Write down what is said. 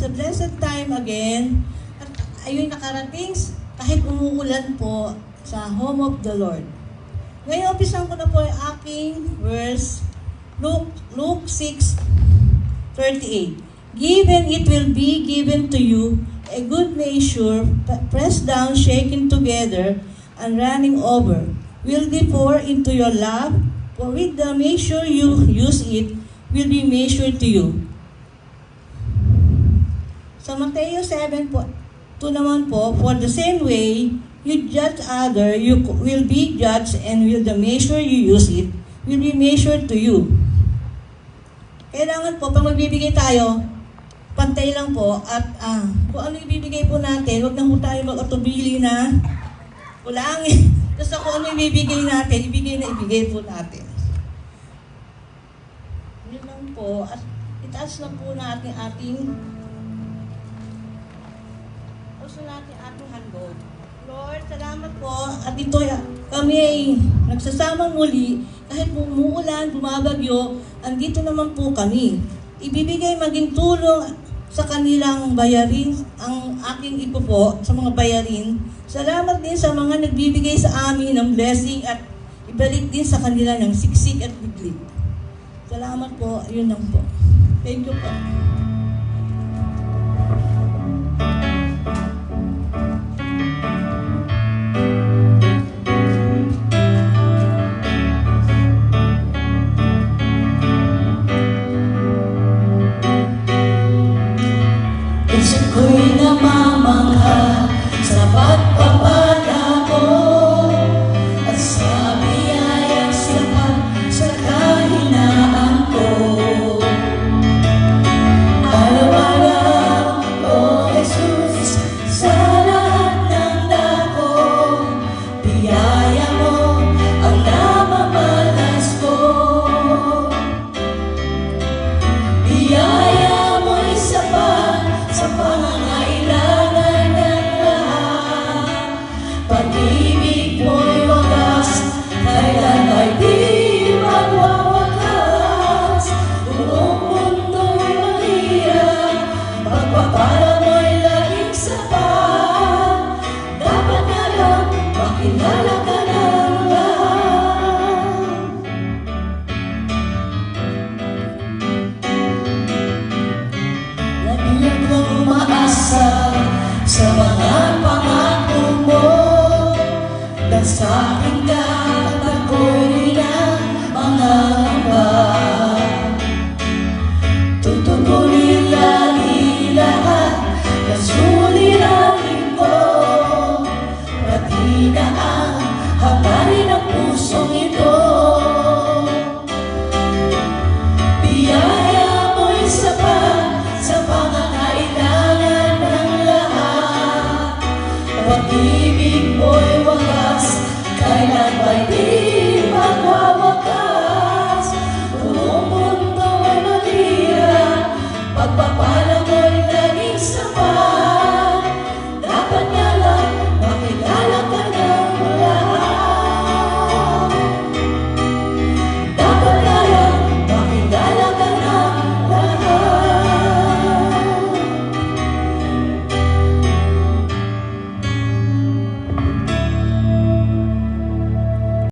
Sa blessed time again, at ayun nakarating kahit umuulan po sa home of the Lord. Ngayon, umpisan ko na po yung aking verse, Luke 6:38. Given it will be given to you, a good measure, pressed down, shaken together, and running over, will be poured into your lap, for with the measure you use it, will be measured to you. Sa Mateo 7 po, 2 naman po, for the same way you judge other, you will be judged, and will the measure you use it, will be measured to you. Kailangan po, pag magbibigay tayo, pantay lang po, at kung ano ibibigay po natin, huwag na po tayo mag-atubili na kulangin. Basta kung ano ibibigay natin, ibigay po natin. Yun lang po, at itaas na po natin ating handog. Lord, salamat po, at ito kami ay nagsasamang muli, kahit umuulan, bumabagyo, andito naman po kami. Ibibigay maging tulong sa kanilang bayarin, ang aking ipo po sa mga bayarin. Salamat din sa mga nagbibigay sa amin ng blessing at ibalik din sa kanila ng siksik at biglit. Salamat po, yun lang po. Thank you po. Ako'y namamangha